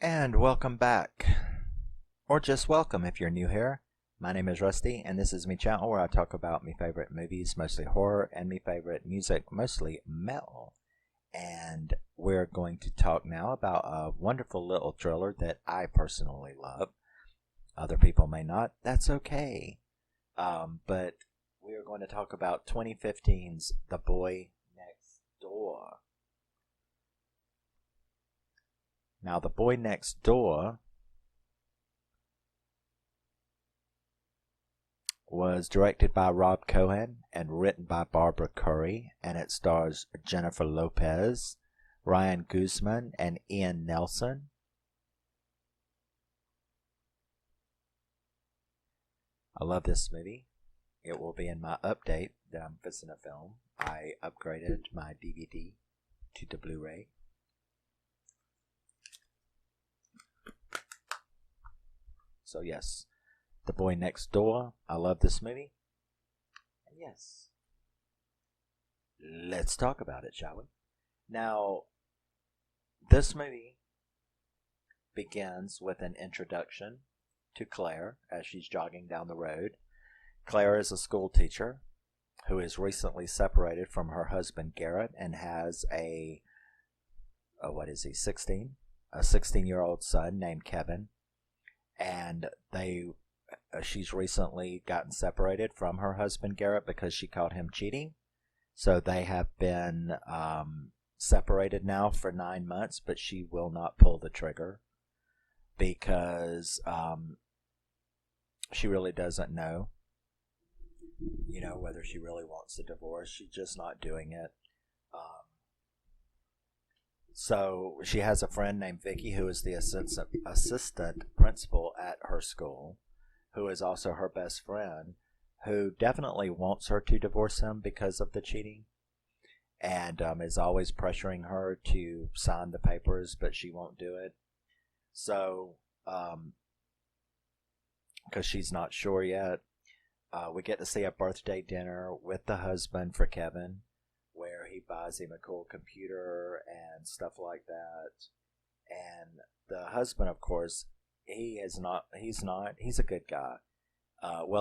And welcome back. Or just welcome if you're new here. My name is Rusty, and this is me channel where I talk about my favorite movies, mostly horror, and my favorite music, mostly metal. And we're going to talk now about a wonderful little thriller that I personally love. Other people may not. That's okay. But we are going to talk about 2015's The Boy Next Door. Now, The Boy Next Door was directed by Rob Cohen and written by Barbara Curry, and it stars Jennifer Lopez, Ryan Guzman, and Ian Nelson. I love this movie. It will be in my update that I'm fixing to film. I upgraded my DVD to the Blu-ray. So yes, The Boy Next Door. I love this movie. And yes, let's talk about it, shall we? Now, this movie begins with an introduction to Claire as she's jogging down the road. Claire is a school teacher who is recently separated from her husband Garrett and has a 16-year-old son named Kevin. And she's recently gotten separated from her husband Garrett because she caught him cheating. So they have been separated now for 9 months, but she will not pull the trigger because she really doesn't know, whether she really wants a divorce. She's just not doing it. So she has a friend named Vicky who is the assistant principal at her school, who is also her best friend, who definitely wants her to divorce him because of the cheating, and is always pressuring her to sign the papers, but she won't do it. So, because she's not sure yet, we get to see a birthday dinner with the husband for Kevin, where he buys him a cool computer and stuff like that. And the husband, of course, he's a good guy.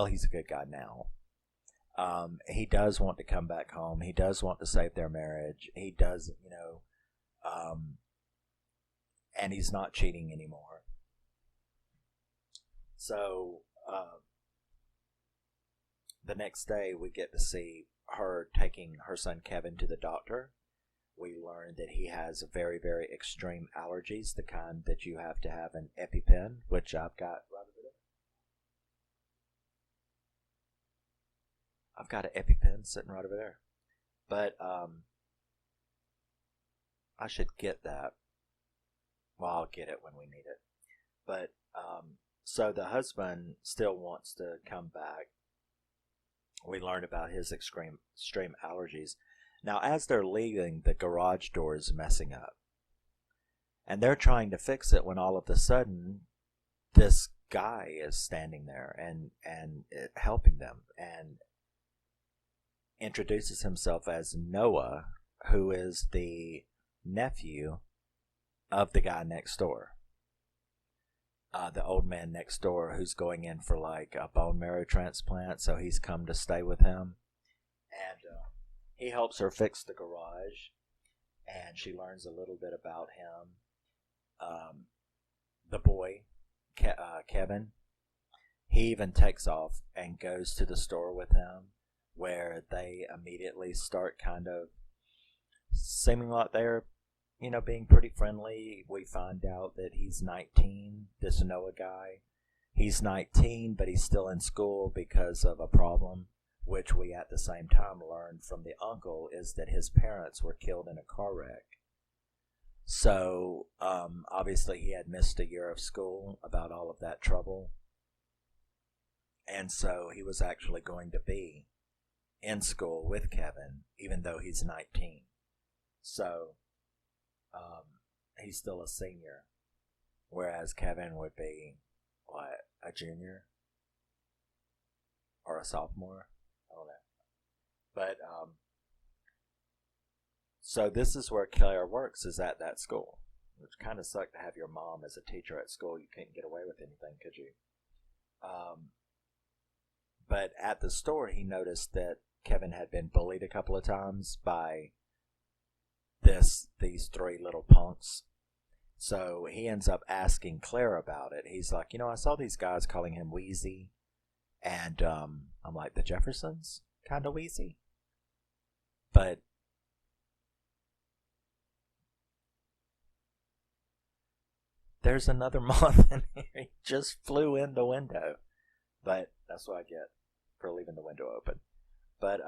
He's a good guy now. He does want to come back home. He does want to save their marriage. He does, and he's not cheating anymore. So, the next day we get to see her taking her son Kevin to the doctor. We learn that he has very, very extreme allergies, the kind that you have to have an EpiPen, which I've got right over there. I've got an EpiPen sitting right over there. But I should get that. Well, I'll get it when we need it. But so the husband still wants to come back. We learn about his extreme allergies. Now, as they're leaving, the garage door is messing up. And they're trying to fix it when all of a sudden, this guy is standing there and helping them and introduces himself as Noah, who is the nephew of the guy next door. The old man next door who's going in for like a bone marrow transplant, so he's come to stay with him. And he helps her fix the garage, and she learns a little bit about him. The boy, Kevin, he even takes off and goes to the store with him, where they immediately start kind of seeming like they're being pretty friendly. We find out that he's 19, this Noah guy. He's 19, but he's still in school because of a problem, which we at the same time learned from the uncle is that his parents were killed in a car wreck. So, obviously he had missed a year of school about all of that trouble. And so he was actually going to be in school with Kevin, even though he's 19. So, he's still a senior, whereas Kevin would be, a junior? Or a sophomore? I don't know. But, so this is where Claire works, is at that school. which kind of sucked to have your mom as a teacher at school. You couldn't get away with anything, could you? But at the store, he noticed that Kevin had been bullied a couple of times by these three little punks. So he ends up asking Claire about it. He's like, I saw these guys calling him Wheezy, and I'm like, the Jeffersons kind of wheezy, but there's another moth in here. He just flew in the window, but that's what I get for leaving the window open. But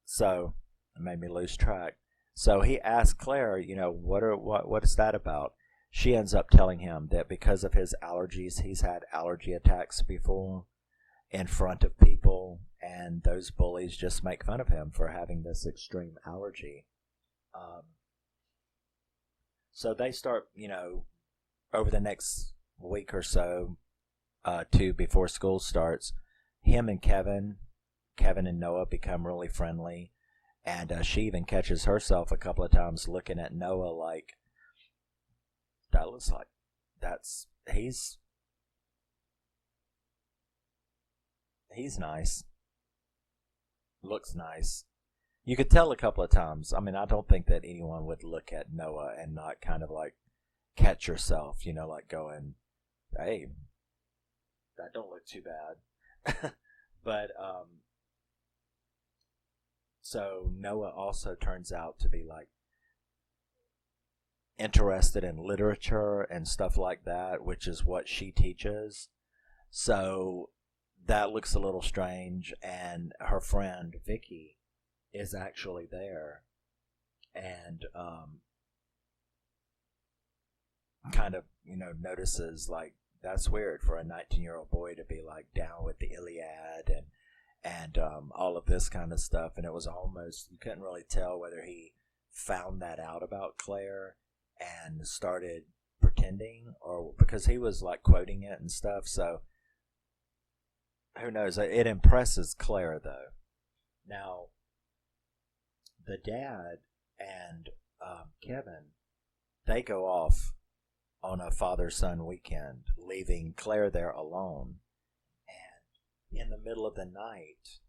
so it made me lose track. So he asked Claire, what is that about? She ends up telling him that because of his allergies, he's had allergy attacks before in front of people, and those bullies just make fun of him for having this extreme allergy. So they start, over the next week or so, two before school starts, him and Kevin and Noah become really friendly, and she even catches herself a couple of times looking at Noah like, that looks like he's nice, looks nice. You could tell a couple of times. I mean, I don't think that anyone would look at Noah and not kind of like catch yourself, like going, hey, that don't look too bad. But so Noah also turns out to be like interested in literature and stuff like that, which is what she teaches. So that looks a little strange, and her friend Vicky is actually there, and kind of notices like, that's weird for a 19-year-old boy to be like down with the Iliad and all of this kind of stuff. And it was almost, you couldn't really tell whether he found that out about Claire and started pretending, or because he was like quoting it and stuff. So who knows? It impresses Claire though. Now the dad and Kevin, they go off on a father-son weekend, leaving Claire there alone. And in the middle of the night,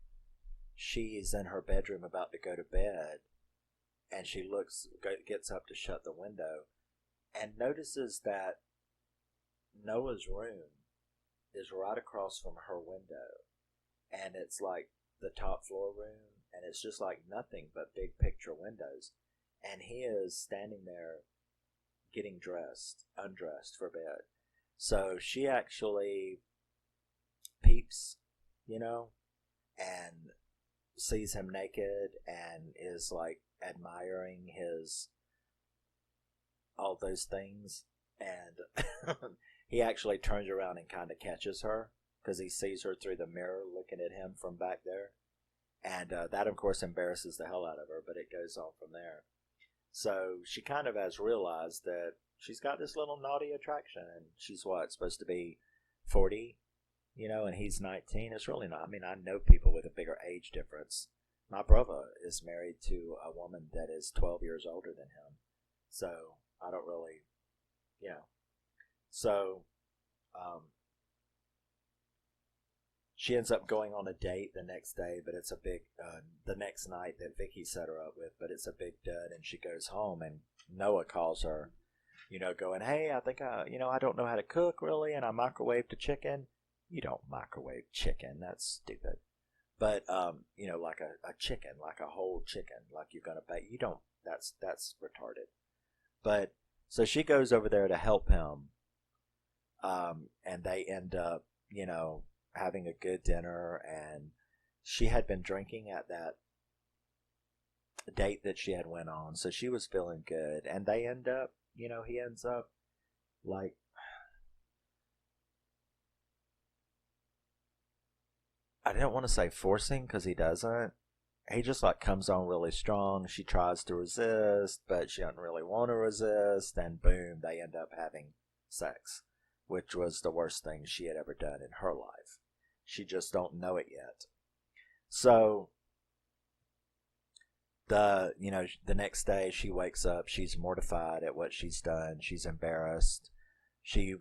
she's in her bedroom about to go to bed, and she gets up to shut the window, and notices that Noah's room is right across from her window, and it's like the top floor room, and it's just like nothing but big picture windows, and he is standing there getting undressed for bed. So she actually peeps, and sees him naked and is like admiring his all those things, and he actually turns around and kind of catches her because he sees her through the mirror looking at him from back there, and that of course embarrasses the hell out of her, but it goes on from there. So she kind of has realized that she's got this little naughty attraction, and she's supposed to be 40, and he's 19. It's really not. I mean, I know people with a bigger age difference. My brother is married to a woman that is 12 years older than him. So I don't really, So she ends up going on a date the next day, but it's a big, the next night that Vicky set her up with, but it's a big dud, and she goes home, and Noah calls her, going, hey, I think I don't know how to cook really, and I microwaved a chicken. You don't microwave chicken, that's stupid. But, like a chicken, like a whole chicken, like you're going to bake, you don't, that's retarded. But, so she goes over there to help him, and they end up, having a good dinner, and she had been drinking at that date that she had went on, so she was feeling good, and they end up, he ends up like, I didn't want to say forcing because he doesn't. He just like comes on really strong. She tries to resist, but she doesn't really want to resist, and boom, they end up having sex, which was the worst thing she had ever done in her life. She just don't know it yet. So the next day she wakes up, she's mortified at what she's done, she's embarrassed, she,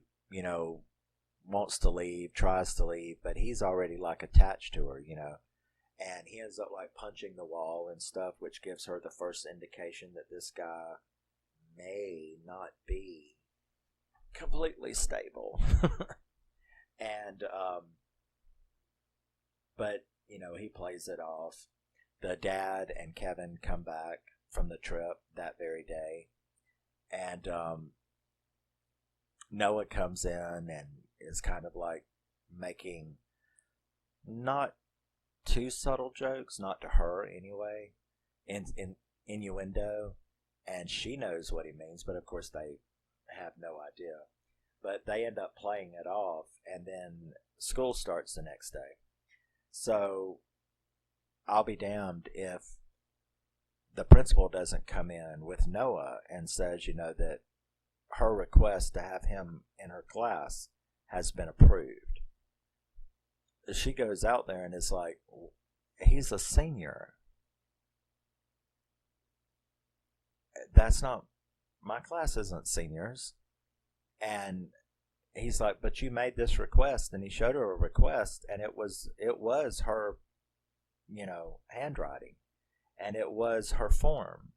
wants to leave, tries to leave, but he's already like attached to her, and he ends up like punching the wall and stuff, which gives her the first indication that this guy may not be completely stable. And but he plays it off. The dad and Kevin come back from the trip that very day, and Noah comes in and is kind of like making not too subtle jokes, not to her anyway, in innuendo, and she knows what he means, but of course they have no idea. But they end up playing it off, and then school starts the next day. So I'll be damned if the principal doesn't come in with Noah and says, that her request to have him in her class has been approved. She goes out there and is like, he's a senior. That's not, my class isn't seniors. And he's like, but you made this request, and he showed her a request, and it was her, handwriting, and it was her form.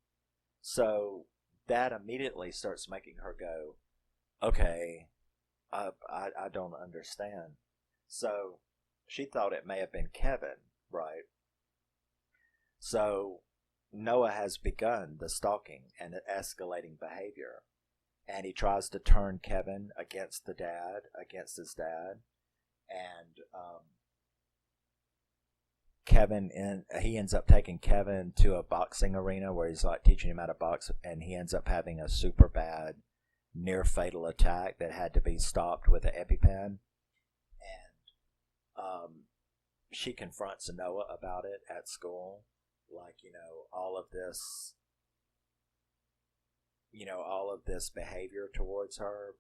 So that immediately starts making her go, okay, I don't understand. So she thought it may have been Kevin, right? So Noah has begun the stalking and the escalating behavior. And he tries to turn Kevin against his dad. And he ends up taking Kevin to a boxing arena where he's like teaching him how to box, and he ends up having a super bad near fatal attack that had to be stopped with an EpiPen. And she confronts Noah about it at school, like, all of this behavior towards her,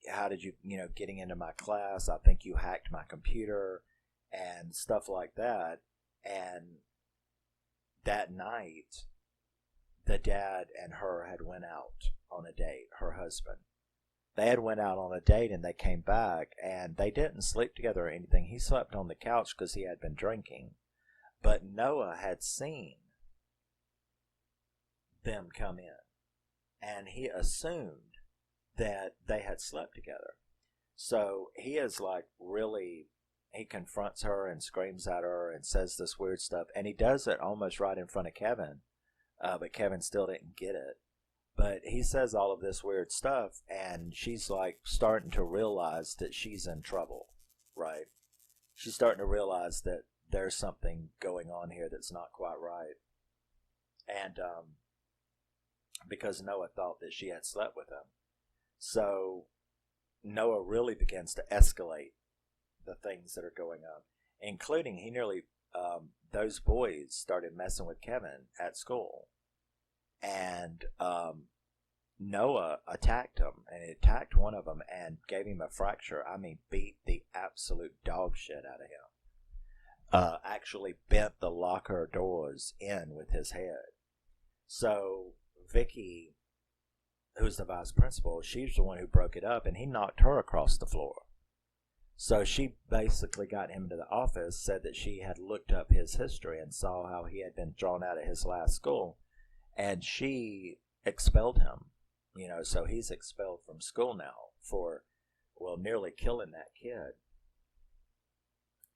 how did you, getting into my class, I think you hacked my computer and stuff like that. And that night, the dad and her had went out on a date, her husband. They had went out on a date, and they came back, and they didn't sleep together or anything. He slept on the couch because he had been drinking. But Noah had seen them come in, and he assumed that they had slept together. So he is like really, he confronts her and screams at her and says this weird stuff, and he does it almost right in front of Kevin, but Kevin still didn't get it. But he says all of this weird stuff, and she's like starting to realize that she's in trouble, right? She's starting to realize that there's something going on here that's not quite right. And because Noah thought that she had slept with him. So Noah really begins to escalate the things that are going on, including he nearly, those boys started messing with Kevin at school. And Noah attacked him, and he attacked one of them and gave him a fracture. I mean, beat the absolute dog shit out of him. Actually bent the locker doors in with his head. So Vicky, who's the vice principal, she's the one who broke it up, and he knocked her across the floor. So she basically got him into the office, said that she had looked up his history and saw how he had been thrown out of his last school, and she expelled him. So he's expelled from school now for, nearly killing that kid.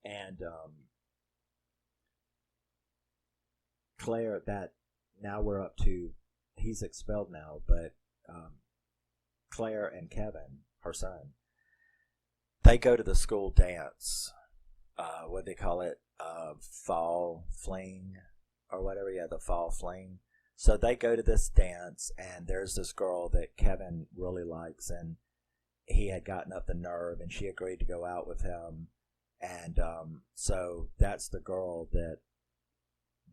And Claire, that now we're up to, he's expelled now, but Claire and Kevin, her son, they go to the school dance, what they call it, fall fling or whatever. Yeah, the fall fling. So they go to this dance, and there's this girl that Kevin really likes, and he had gotten up the nerve, and she agreed to go out with him. And so that's the girl that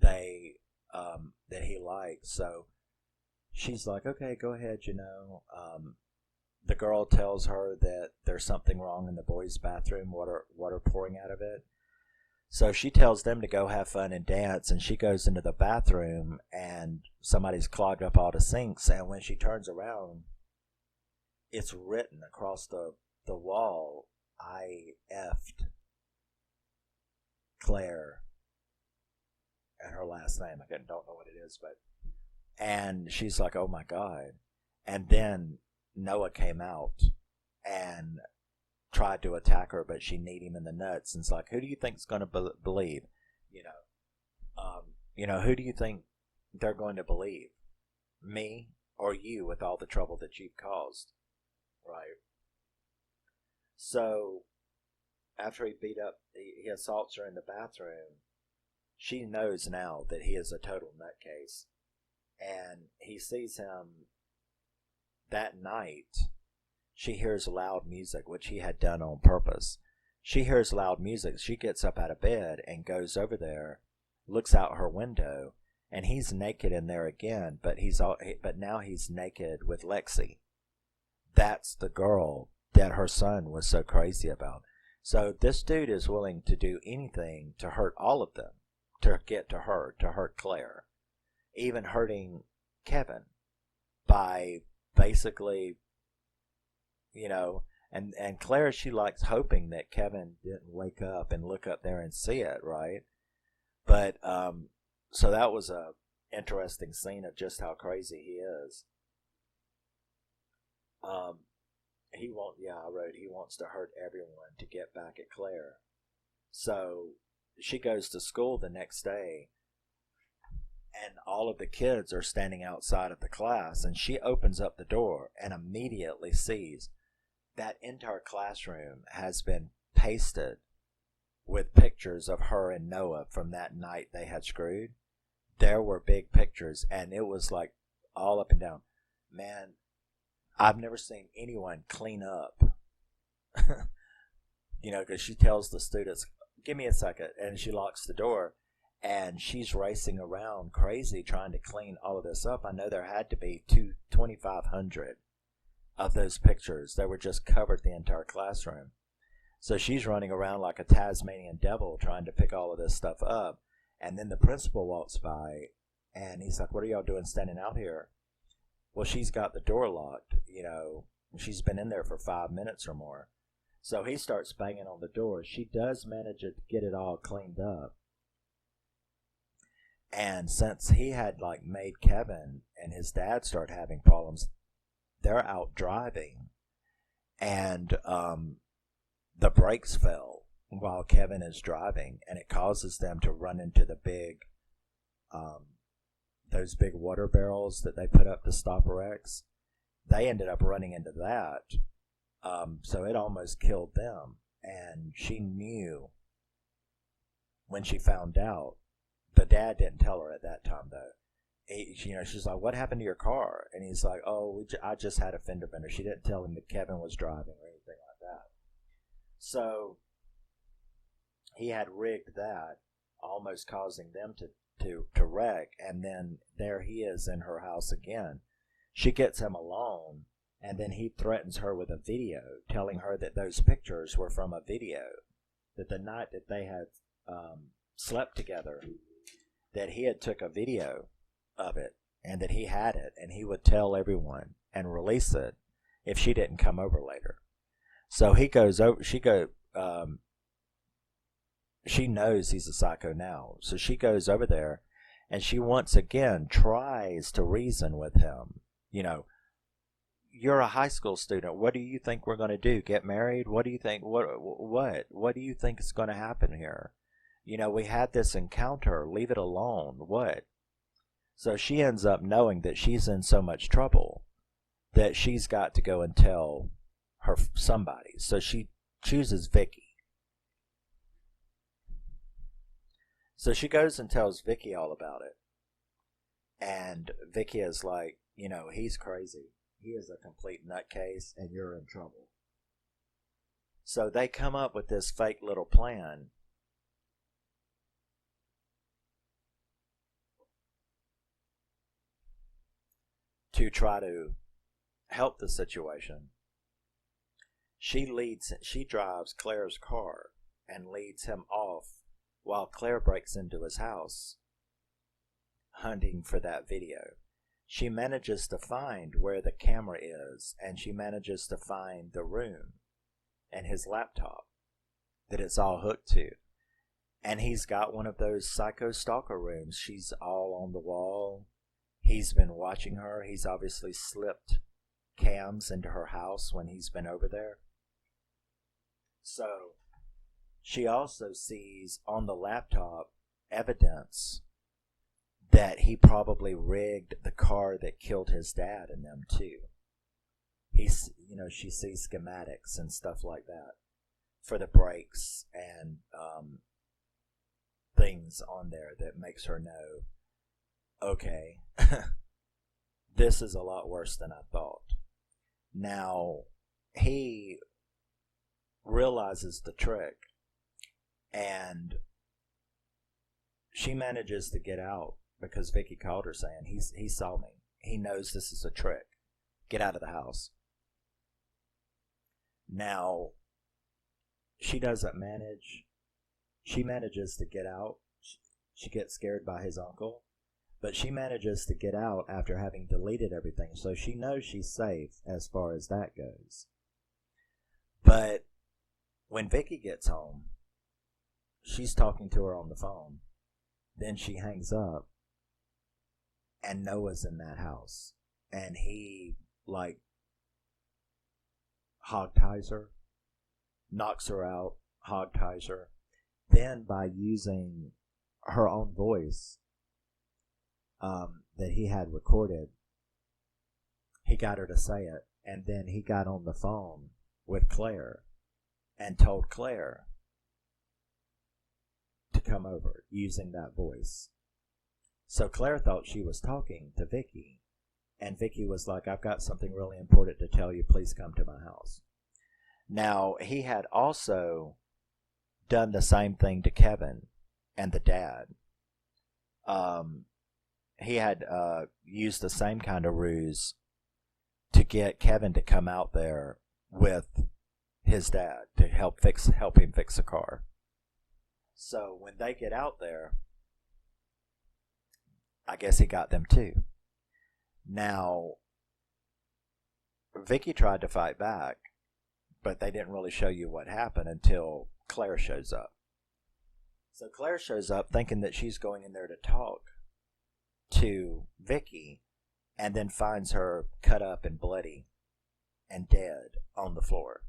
that he likes. So she's like, okay, go ahead, The girl tells her that there's something wrong in the boys' bathroom, water pouring out of it. So she tells them to go have fun and dance, and she goes into the bathroom, and somebody's clogged up all the sinks, and when she turns around, it's written across the wall, I effed Claire, and her last name, I don't know what it is, but, and she's like, oh my God. And then Noah came out and tried to attack her, but she kneed him in the nuts, and it's like, who do you think's going to believe? Who do you think they're going to believe? Me or you, with all the trouble that you've caused? Right. So after he he assaults her in the bathroom, she knows now that he is a total nutcase, and he sees him that night. She hears loud music, which he had done on purpose. She hears loud music. She gets up out of bed and goes over there, looks out her window, and he's naked in there again, but now he's naked with Lexi. That's the girl that her son was so crazy about. So this dude is willing to do anything to hurt all of them, to get to her, to hurt Claire, even hurting Kevin by basically, and Claire, she likes hoping that Kevin didn't wake up and look up there and see it, right? But so that was a interesting scene of just how crazy he is. I wrote he wants to hurt everyone to get back at Claire. So she goes to school the next day, and all of the kids are standing outside of the class, and she opens up the door and immediately sees that entire classroom has been pasted with pictures of her and Noah from that night they had screwed. There were big pictures, and it was like all up and down. Man, I've never seen anyone clean up. Because she tells the students, give me a second, and she locks the door, and she's racing around crazy trying to clean all of this up. I know there had to be 2,500 of those pictures that were just covered the entire classroom. So she's running around like a Tasmanian devil trying to pick all of this stuff up. And then the principal walks by, and he's like, what are y'all doing standing out here? Well, she's got the door locked, she's been in there for 5 minutes or more. So he starts banging on the door. She does manage to get it all cleaned up. And since he had made Kevin and his dad start having problems, they're out driving, and the brakes fell while Kevin is driving, and it causes them to run into the those big water barrels that they put up to stop wrecks. They ended up running into that, so it almost killed them. And she knew when she found out. The dad didn't tell her at that time, though. She's like, what happened to your car? And he's like, I just had a fender bender. She didn't tell him that Kevin was driving or anything like that. So he had rigged that, almost causing them to wreck. And then there he is in her house again. She gets him alone, and then he threatens her with a video, telling her that those pictures were from a video, that the night that they had slept together, that he had took a video of it, and that he had it, and he would tell everyone and release it if she didn't come over later. So he goes over. She knows he's a psycho now, so she goes over there, and she once again tries to reason with him. You're a high school student. What do you think we're going to do? Get married? What do you think? What do you think is going to happen here? We had this encounter. Leave it alone. What? So she ends up knowing that she's in so much trouble that she's got to go and tell somebody. So she chooses Vicky. So she goes and tells Vicky all about it. And Vicky is like, he's crazy. He is a complete nutcase, and you're in trouble. So they come up with this fake little plan to try to help the situation. She drives Claire's car and leads him off while Claire breaks into his house hunting for that video. She manages to find where the camera is, and she manages to find the room and his laptop that it's all hooked to. And he's got one of those psycho stalker rooms. She's all on the wall. He's been watching her. He's obviously slipped cams into her house when he's been over there. So she also sees on the laptop evidence that he probably rigged the car that killed his dad and them too. She sees schematics and stuff like that for the brakes and things on there that makes her know, okay, this is a lot worse than I thought. Now, he realizes the trick, and she manages to get out because Vicky called her saying, he saw me. He knows this is a trick. Get out of the house. Now, she doesn't manage. She manages to get out. She gets scared by his uncle. But she manages to get out after having deleted everything. So she knows she's safe as far as that goes. But when Vicky gets home, she's talking to her on the phone. Then she hangs up. And Noah's in that house. And he, hog-ties her. Knocks her out. Hog-ties her. Then by using her own voice that he had recorded, he got her to say it. And then he got on the phone with Claire and told Claire to come over using that voice. So Claire thought she was talking to Vicky, and Vicky was like, I've got something really important to tell you. Please come to my house. Now, he had also done the same thing to Kevin and the dad. He had used the same kind of ruse to get Kevin to come out there with his dad to help him fix a car. So when they get out there, I guess he got them too. Now, Vicky tried to fight back, but they didn't really show you what happened until Claire shows up. So Claire shows up thinking that she's going in there to talk to Vicky, and then finds her cut up and bloody and dead on the floor.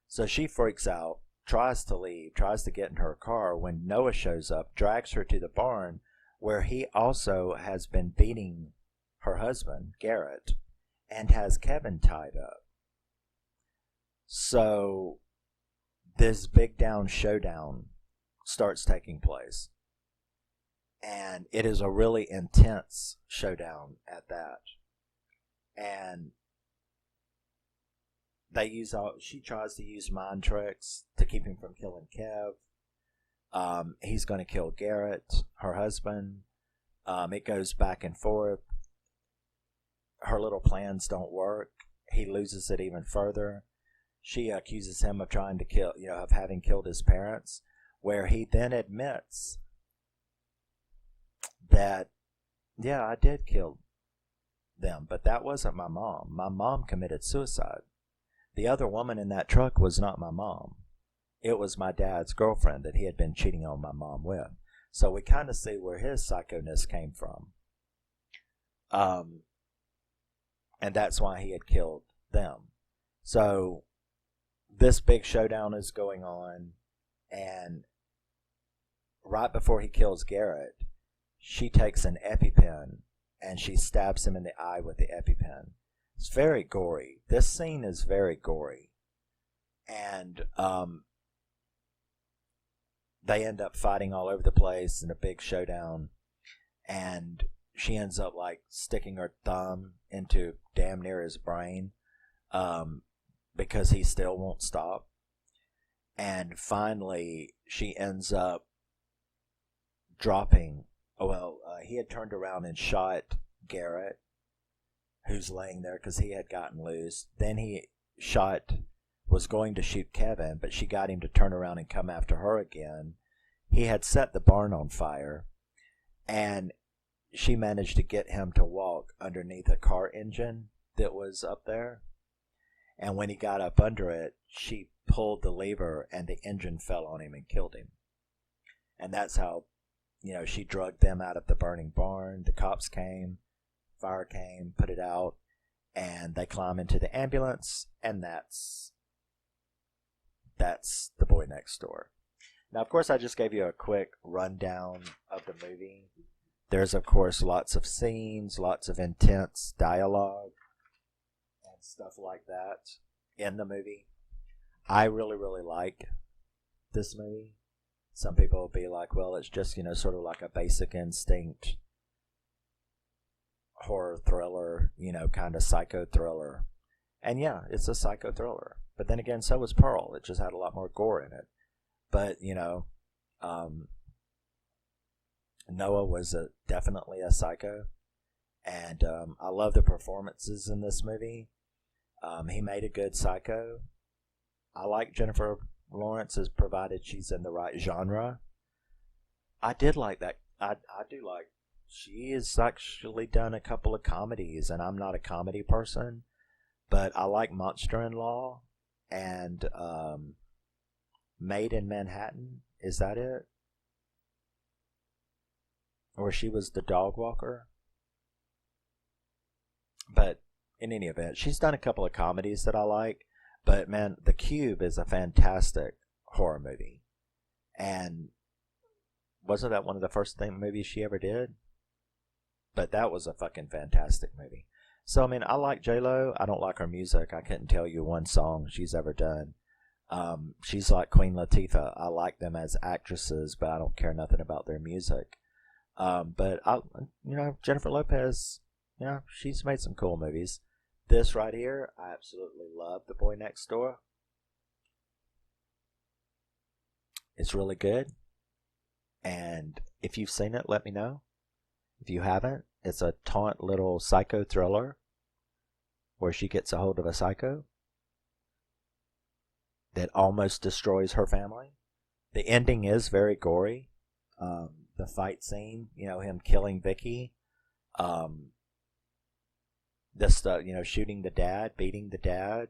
So she freaks out, tries to leave, tries to get in her car when Noah shows up, drags her to the barn where he also has been beating her husband, Garrett, and has Kevin tied up. So this big down showdown starts taking place. And it is a really intense showdown at that. And she tries to use mind tricks to keep him from killing Kev. He's going to kill Garrett, her husband. It goes back and forth. Her little plans don't work. He loses it even further. She accuses him of trying to kill, of having killed his parents, where he then admits that, yeah, I did kill them, but that wasn't my mom. My mom committed suicide. The other woman in that truck was not my mom. It was my dad's girlfriend that he had been cheating on my mom with. So we kind of see where his psychoness came from. And that's why he had killed them. So this big showdown is going on, and right before he kills Garrett, she takes an EpiPen and she stabs him in the eye with the EpiPen. It's very gory. This scene is very gory. And they end up fighting all over the place in a big showdown. And she ends up sticking her thumb into damn near his brain because he still won't stop. And finally, she ends up dropping. He had turned around and shot Garrett, who's laying there because he had gotten loose. Then he was going to shoot Kevin, but she got him to turn around and come after her again. he had set the barn on fire, and she managed to get him to walk underneath a car engine that was up there. And when he got up under it, she pulled the lever and the engine fell on him and killed him. And that's how, she drugged them out of the burning barn. The cops came, fire came, put it out, and they climb into the ambulance, and that's The Boy Next Door. Now, of course, I just gave you a quick rundown of the movie. There's, of course, lots of scenes, lots of intense dialogue, and stuff like that in the movie. I really, really like this movie. Some people will be like, well, it's just, sort of like a Basic Instinct horror thriller, kind of psycho thriller. And yeah, it's a psycho thriller. But then again, so was Pearl. It just had a lot more gore in it. But, Noah was definitely a psycho. And I love the performances in this movie. He made a good psycho. I like Jennifer Lawrence, as provided she's in the right genre. I did like that. I do like. She has actually done a couple of comedies, and I'm not a comedy person, but I like Monster-in-Law and Made in Manhattan. Is that it? Or she was the dog walker? But in any event, she's done a couple of comedies that I like. But man, The Cube is a fantastic horror movie. And wasn't that one of the first movies she ever did? But that was a fucking fantastic movie. So, I mean, I like J-Lo. I don't like her music. I couldn't tell you one song she's ever done. She's like Queen Latifah. I like them as actresses, but I don't care nothing about their music. But, Jennifer Lopez, she's made some cool movies. This right here, I absolutely love The Boy Next Door. It's really good. And if you've seen it, let me know. If you haven't, it's a taunt little psycho thriller where she gets a hold of a psycho that almost destroys her family. The ending is very gory. The fight scene, him killing Vicky. Shooting the dad, beating the dad.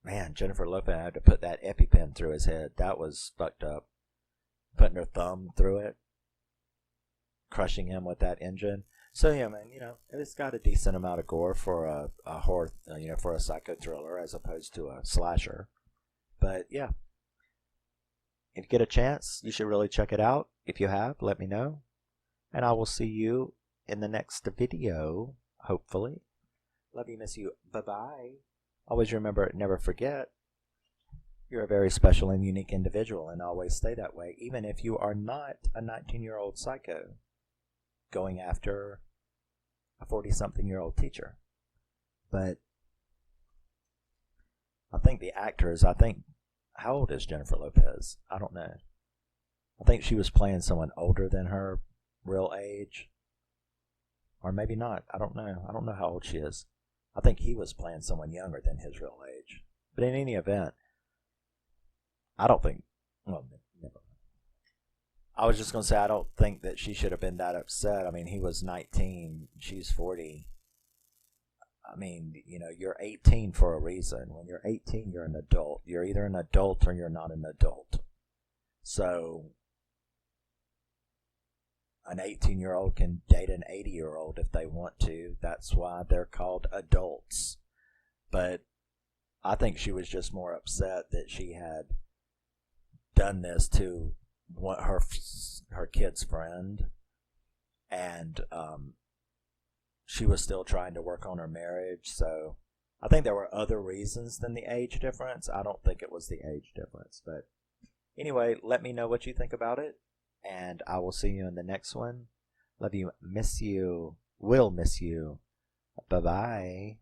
Man, Jennifer Lopez had to put that EpiPen through his head. That was fucked up. Putting her thumb through it. Crushing him with that engine. So yeah, man, it's got a decent amount of gore for a horror, for a psycho thriller as opposed to a slasher. But yeah, if you get a chance, you should really check it out. If you have, let me know. And I will see you in the next video, hopefully. Love you, miss you. Bye-bye. Always remember, never forget, you're a very special and unique individual, and always stay that way, even if you are not a 19-year-old psycho going after a 40-something-year-old teacher. But I think the actors, how old is Jennifer Lopez? I don't know. I think she was playing someone older than her real age. Or maybe not. I don't know. I don't know how old she is. I think he was playing someone younger than his real age. But in any event, I don't think... Well, never. I was just going to say, I don't think that she should have been that upset. I mean, he was 19. She's 40. I mean, you're 18 for a reason. When you're 18, you're an adult. You're either an adult or you're not an adult. So, an 18-year-old can date an 80-year-old if they want to. That's why they're called adults. But I think she was just more upset that she had done this to her kid's friend, and she was still trying to work on her marriage. So I think there were other reasons than the age difference. I don't think it was the age difference. But anyway, let me know what you think about it, and I will see you in the next one. Love you, miss you, will miss you. Bye-bye.